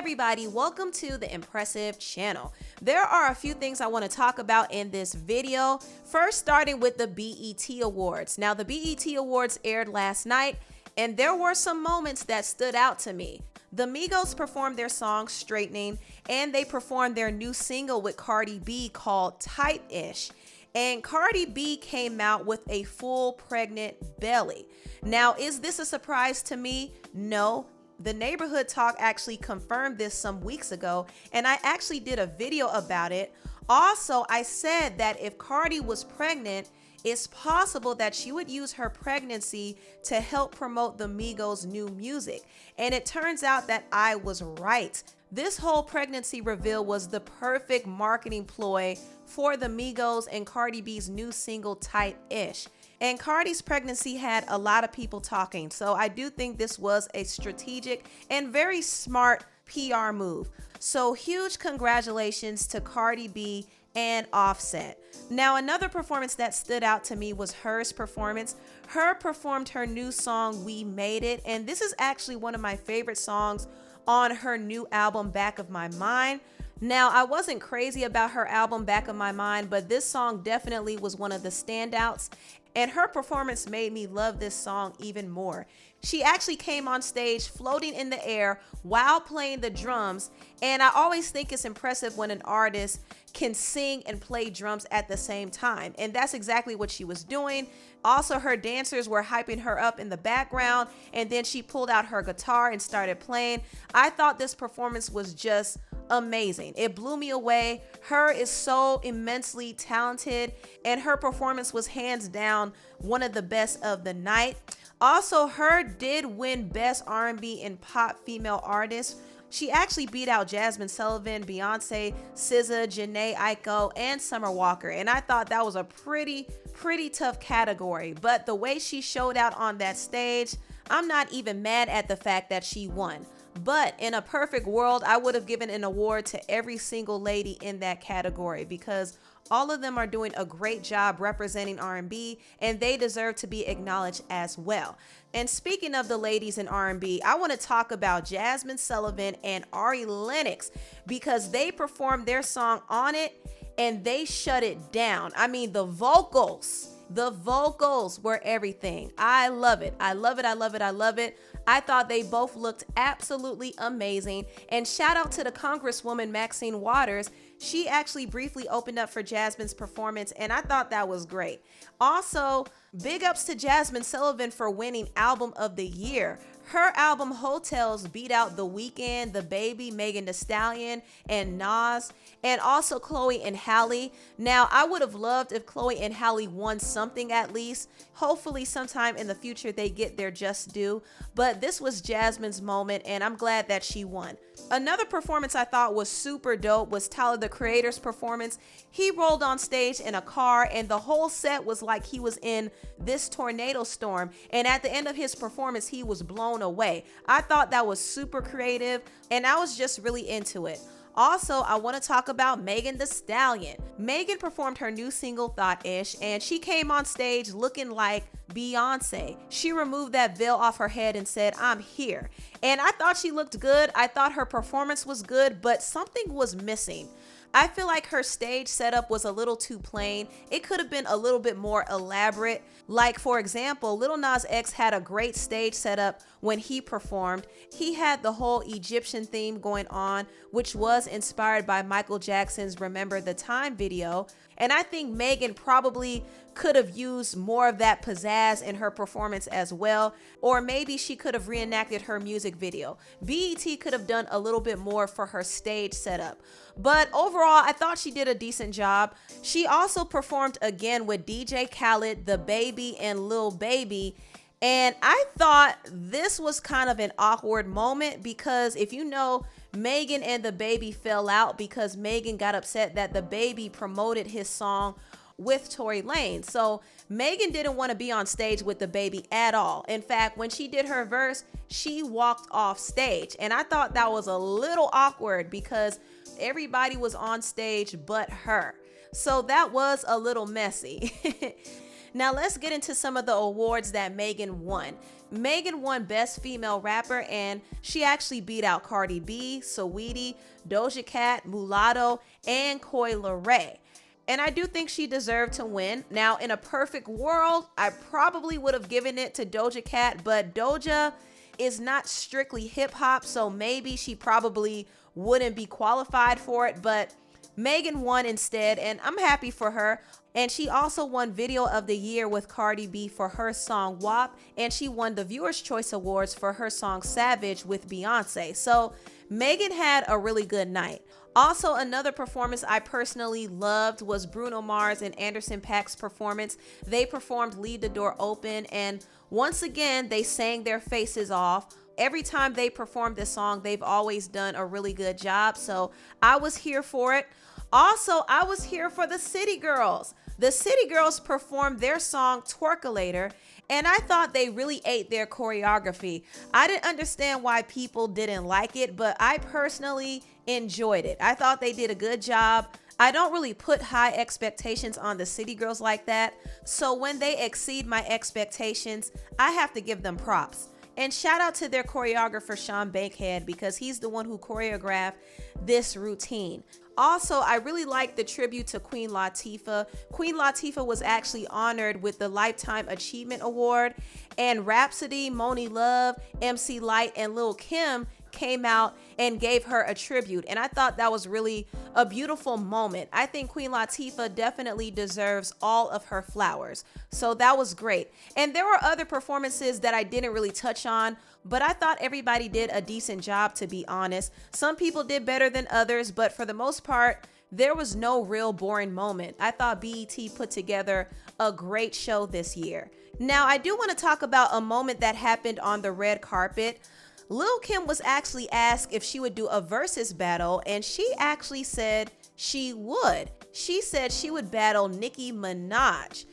everybody, welcome to the Empressive channel. There are a few things I want to talk about in this video. First, starting with the BET Awards. Now, the BET Awards aired last night, and there were some moments that stood out to me. The Migos performed their song Straightening, and they performed their new single with Cardi B called Type-ish. And Cardi B came out with a full pregnant belly. Now, is this a surprise to me? No. The Neighborhood Talk actually confirmed this some weeks ago, and I actually did a video about it. Also, I said that if Cardi was pregnant, it's possible that she would use her pregnancy to help promote the Migos' new music. And it turns out that I was right. This whole pregnancy reveal was the perfect marketing ploy for the Migos and Cardi B's new single Type-ish. And Cardi's pregnancy had a lot of people talking, so I do think this was a strategic and very smart PR move. So huge congratulations to Cardi B and Offset. Now, another performance that stood out to me was Her's performance. Her performed her new song, We Made It, and this is actually one of my favorite songs on her new album, Back of My Mind. Now, I wasn't crazy about her album, Back of My Mind, but this song definitely was one of the standouts, and her performance made me love this song even more. She actually came on stage floating in the air while playing the drums, and I always think it's impressive when an artist can sing and play drums at the same time, and that's exactly what she was doing. Also, her dancers were hyping her up in the background, and then she pulled out her guitar and started playing. I thought this performance was just amazing. It blew me away. Her is so immensely talented, and her performance was hands down one of the best of the night. Also, Her did win Best R&B and Pop Female Artist. She actually beat out Jasmine Sullivan, Beyonce, SZA, Jhené Aiko, and Summer Walker, and I thought that was a pretty tough category. But the way she showed out on that stage, I'm not even mad at the fact that she won. But in a perfect world, I would have given an award to every single lady in that category because all of them are doing a great job representing R&B, and they deserve to be acknowledged as well. And speaking of the ladies in R&B, I want to talk about Jasmine Sullivan and Ari Lennox because they performed their song On It and they shut it down. I mean, the vocals were everything. I love it. I love it. I love it. I love it. I thought they both looked absolutely amazing. And shout out to the Congresswoman Maxine Waters. She actually briefly opened up for Jasmine's performance, and I thought that was great. Also, big ups to Jasmine Sullivan for winning Album of the Year. Her album Hotels beat out The Weeknd, The Baby, Megan Thee Stallion, and Nas, and also Chloe and Halle. Now, I would have loved if Chloe and Halle won something at least. Hopefully sometime in the future they get their just due, but this was Jasmine's moment, and I'm glad that she won. Another performance I thought was super dope was Tyler, the Creator's performance. He rolled on stage in a car, and the whole set was like he was in this tornado storm, and at the end of his performance, he was blown away. I thought that was super creative, and I was just really into it. Also, I want to talk about Megan Thee Stallion. Megan performed her new single Thought-ish, and she came on stage looking like Beyonce. She removed that veil off her head and said, "I'm here." And I thought she looked good. I thought her performance was good, but something was missing. I feel like her stage setup was a little too plain. It could have been a little bit more elaborate. Like, for example, Lil Nas X had a great stage setup when he performed. He had the whole Egyptian theme going on, which was inspired by Michael Jackson's Remember the Time video. And I think Megan probably could have used more of that pizzazz in her performance as well. Or maybe she could have reenacted her music video. BET could have done a little bit more for her stage setup. But overall, I thought she did a decent job. She also performed again with DJ Khaled, The Baby, and Lil Baby. And I thought this was kind of an awkward moment because if you know, Megan and The Baby fell out because Megan got upset that The Baby promoted his song with Tory Lanez. So Megan didn't want to be on stage with The Baby at all. In fact, when she did her verse, she walked off stage. And I thought that was a little awkward because everybody was on stage but her. So that was a little messy. Now let's get into some of the awards that Megan won. Megan won Best Female Rapper, and she actually beat out Cardi B, Saweetie, Doja Cat, Mulatto, and Coi Leray. And I do think she deserved to win. Now, in a perfect world, I probably would have given it to Doja Cat, but Doja is not strictly hip hop, so maybe she probably wouldn't be qualified for it, but Megan won instead, and I'm happy for her. And she also won Video of the Year with Cardi B for her song WAP, and she won the Viewer's Choice Awards for her song Savage with Beyonce. So Megan had a really good night. Also, another performance I personally loved was Bruno Mars and Anderson .Paak's performance. They performed Leave the Door Open, and once again, they sang their faces off. Every time they performed this song, they've always done a really good job, so I was here for it. Also, I was here for the City Girls. The City Girls performed their song Twerkulator, and I thought they really ate their choreography. I didn't understand why people didn't like it, but I personally enjoyed it. I thought they did a good job. I don't really put high expectations on the City Girls like that, so when they exceed my expectations, I have to give them props. And shout out to their choreographer, Sean Bankhead, because he's the one who choreographed this routine. Also, I really like the tribute to Queen Latifah. Queen Latifah was actually honored with the Lifetime Achievement Award, and Rhapsody, Moni Love, MC Lyte, and Lil Kim came out and gave her a tribute, and I thought that was really a beautiful moment. I think Queen Latifah definitely deserves all of her flowers, so that was great. And there were other performances that I didn't really touch on, but I thought everybody did a decent job, to be honest. Some people did better than others, but for the most part, there was no real boring moment. I thought BET put together a great show this year. Now, I do want to talk about a moment that happened on the red carpet. Lil Kim was actually asked if she would do a versus battle, and she actually said she would. She said she would battle Nicki Minaj.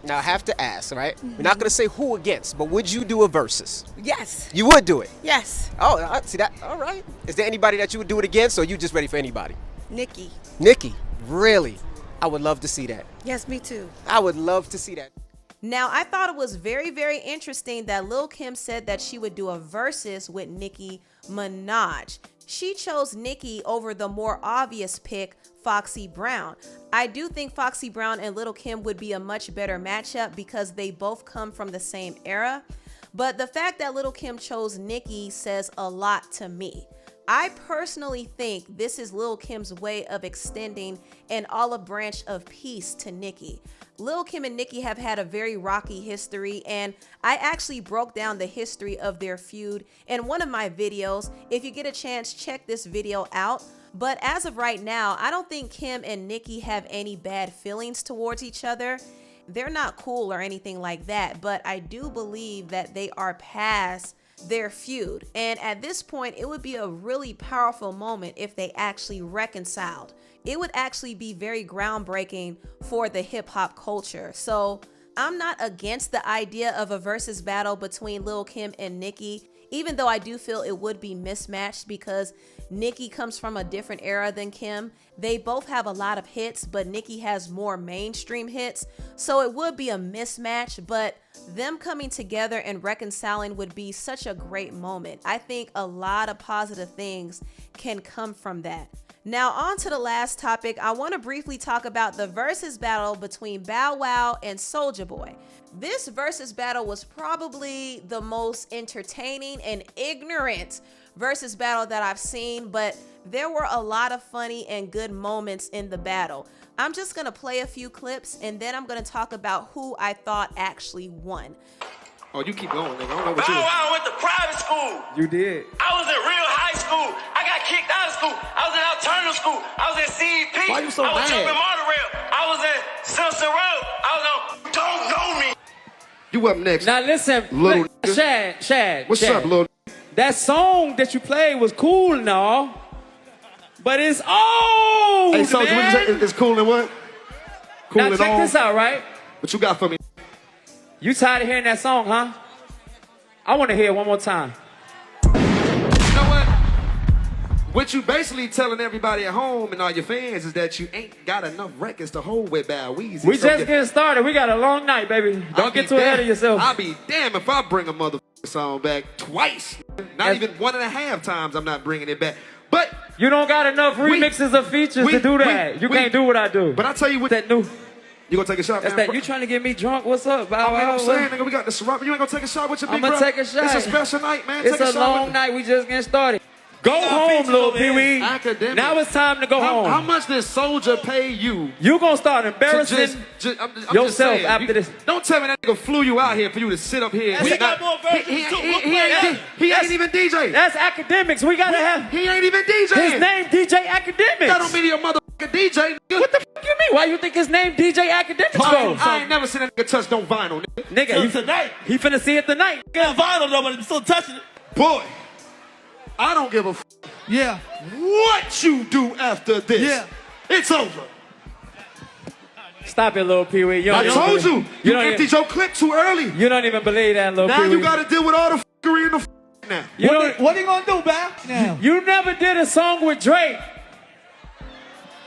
Now I have to ask, right? We're not gonna say who against, but would you do a versus? Yes. You would do it? Yes. Oh, I see that. All right. Is there anybody that you would do it against, or are you just ready for anybody? Nicki. Nicki, really? I would love to see that. Yes, me too. I would love to see that. Now, I thought it was very, very interesting that Lil Kim said that she would do a versus with Nicki Minaj. She chose Nicki over the more obvious pick, Foxy Brown. I do think Foxy Brown and Lil Kim would be a much better matchup because they both come from the same era. But the fact that Lil Kim chose Nicki says a lot to me. I personally think this is Lil Kim's way of extending an olive branch of peace to Nicki. Lil Kim and Nicki have had a very rocky history, and I actually broke down the history of their feud in one of my videos. If you get a chance, check this video out. But as of right now, I don't think Kim and Nicki have any bad feelings towards each other. They're not cool or anything like that, but I do believe that they are past their feud. And at this point, it would be a really powerful moment if they actually reconciled. It would actually be very groundbreaking for the hip hop culture. So I'm not against the idea of a versus battle between Lil Kim and Nicki, even though I do feel it would be mismatched because Nicki comes from a different era than Kim. They both have a lot of hits, but Nicki has more mainstream hits. So it would be a mismatch, but them coming together and reconciling would be such a great moment. I think a lot of positive things can come from that. Now on to the last topic. I want to briefly talk about the versus battle between Bow Wow and Soulja Boy. This versus battle was probably the most entertaining and ignorant versus battle that I've seen, but there were a lot of funny and good moments in the battle. I'm just gonna play a few clips and then I'm gonna talk about who I thought actually won. Oh, you keep going, nigga. I don't know what you. Bow Wow went to private school. You did. I was in real high school. I got kicked out of school. I was in alternative school. I was in CEP. Why you so I was mad? jumping monorail. I was in Simpson Road. I was on Don't Know Me. You up next. Now listen, Little Shad. What's up, little? That song that you played was cool and all, but it's old, Hey, Soldier, what you say? man. It's cool and what? Cool Now and check all. this out, right? What you got for me? You tired of hearing that song, huh? I want to hear it one more time. You know what? What you basically telling everybody at home and all your fans is that you ain't got enough records to hold with Bow Weezy. We just getting started. We got a long night, baby. Don't get too ahead of yourself. I'll be damn if I bring a motherfucking song back twice. Not even 1.5 times I'm not bringing it back. But you don't got enough remixes or features to do that. You can't do what I do. But I tell you what. That new. You gonna take a shot? That's man? that. You trying to get me drunk? What's up, Bow Wow? I'm saying, nigga, we got the Ciroc. You ain't gonna take a shot with your big I'm bro? gonna take a shot. It's a special night, man. It's take a long night. We just getting started. Go home, little Pee Wee. Academic. Now it's time to go home. How much did Soldier pay you? You gonna start embarrassing I'm yourself just saying, after this. Don't tell me that nigga flew you out here for you to sit up here. We got more versions too. He ain't even DJ. That's academics. We gotta have. He ain't even DJ. His name DJ Academics. That don't mean he a motherfucking DJ. Nigga. What the fuck you mean? Why you think his name DJ Academics goes? I ain't never seen a nigga touch no vinyl, nigga. Nigga, you tonight. He finna see it tonight. Got vinyl though, but I'm still touching it. Boy, I don't give a f. Yeah. What you do after this? Yeah. It's over. Stop it, little Pee Wee. I told you. You emptied your clip too early. You don't even believe that, little Now Pee Wee. you gotta deal with all the f***ery in the f*** now. What are you gonna do, Bow? Now. You never did a song with Drake.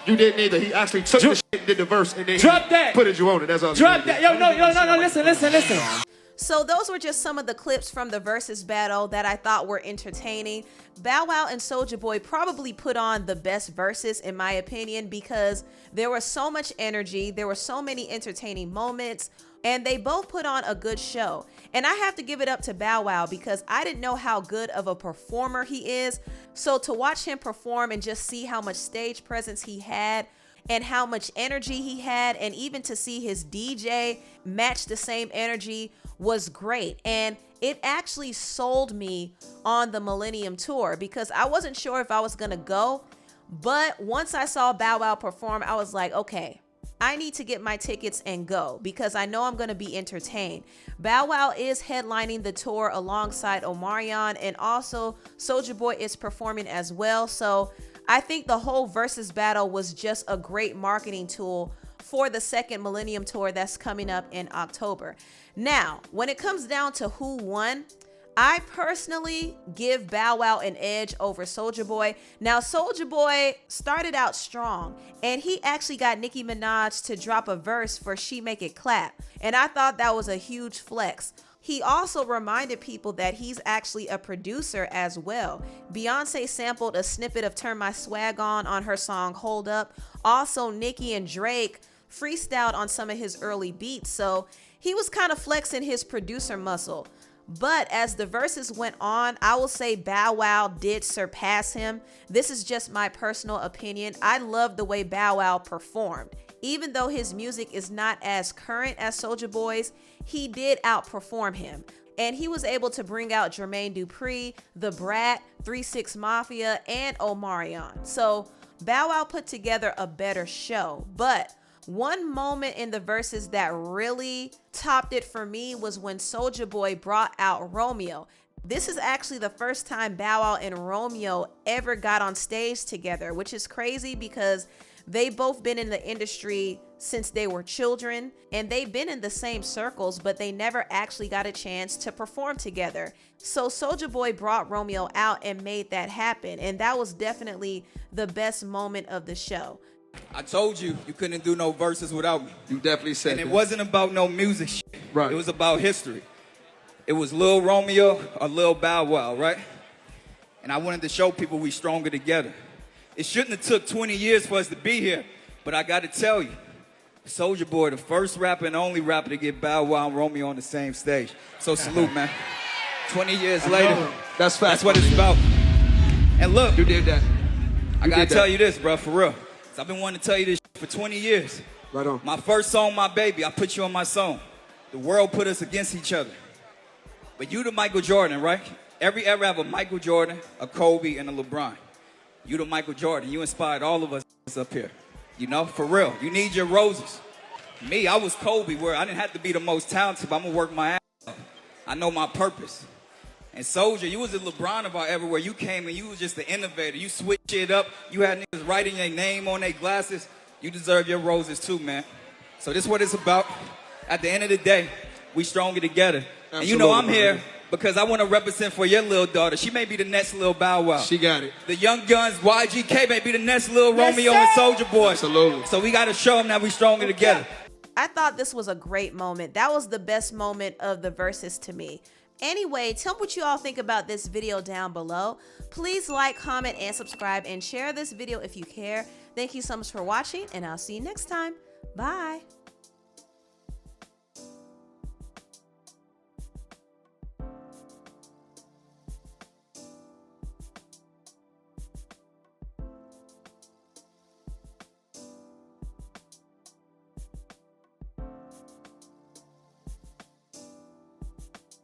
You didn't either. He actually took the shit and did the verse and then Drop that. put it you on it. That's all. Drop that. Yo, no. Listen. So those were just some of the clips from the Verzuz battle that I thought were entertaining. Bow Wow and Soulja Boy probably put on the best verses in my opinion because there was so much energy, there were so many entertaining moments, and they both put on a good show. And I have to give it up to Bow Wow because I didn't know how good of a performer he is. So to watch him perform and just see how much stage presence he had and how much energy he had, and even to see his DJ match the same energy was great. And it actually sold me on the Millennium Tour because I wasn't sure if I was gonna go, but once I saw Bow Wow perform, I was like, okay, I need to get my tickets and go because I know I'm gonna be entertained. Bow Wow is headlining the tour alongside Omarion, and also Soulja Boy is performing as well. So I think the whole Verzuz battle was just a great marketing tool for the second Millennium Tour that's coming up in October. Now, when it comes down to who won, I personally give Bow Wow an edge over Soulja Boy. Now, Soulja Boy started out strong, and he actually got Nicki Minaj to drop a verse for She Make It Clap, and I thought that was a huge flex. He also reminded people that he's actually a producer as well. Beyonce sampled a snippet of Turn My Swag on her song Hold Up. Also, Nicki and Drake freestyled on some of his early beats, so he was kind of flexing his producer muscle. But as the verses went on, I will say Bow Wow did surpass him. This is just my personal opinion. I love the way Bow Wow performed. Even though his music is not as current as Soulja Boy's, he did outperform him. And he was able to bring out Jermaine Dupri, The Brat, 3 6 Mafia, and Omarion. So Bow Wow put together a better show. But one moment in the verses that really topped it for me was when Soulja Boy brought out Romeo. This is actually the first time Bow Wow and Romeo ever got on stage together, which is crazy because they've both been in the industry since they were children, and they've been in the same circles, but they never actually got a chance to perform together. So Soulja Boy brought Romeo out and made that happen, and that was definitely the best moment of the show. I told you couldn't do no verses without me. You definitely said And it that. wasn't about no music shit. Right. It was about history. It was Lil Romeo or Lil Bow Wow, right? And I wanted to show people we stronger together. It shouldn't have took 20 years for us to be here, but I got to tell you, Soulja Boy, the first rapper and only rapper to get Bow Wow and Romeo on the same stage. So salute, man. 20 years later, That's facts. that's what it's about. And look, You did that. I got to tell you this, bro, for real. I've been wanting to tell you this for 20 years. Right on. My first song, My Baby, I put you on my song. The world put us against each other. But you the Michael Jordan, right? Every era have a Michael Jordan, a Kobe, and a LeBron. You the Michael Jordan. You inspired all of us up here. You know, for real. You need your roses. Me, I was Kobe, where I didn't have to be the most talented, but I'm going to work my ass off. I know my purpose. And Soulja, you was the LeBron of our era, where you came and you was just the innovator. You switched it up. You had niggas writing your name on their glasses. You deserve your roses too, man. So this is what it's about. At the end of the day, we stronger together. Absolutely. And you know I'm here because I want to represent for your little daughter. She may be the next little Bow Wow. She got it. The Young Guns, YGK may be the next little Romeo and Soulja Boy. Absolutely. So we got to show them that we stronger together. I thought this was a great moment. That was the best moment of the Verzuz to me. Anyway, tell me what you all think about this video down below. Please like, comment, and subscribe, and share this video if you care. Thank you so much for watching, and I'll see you next time. Bye.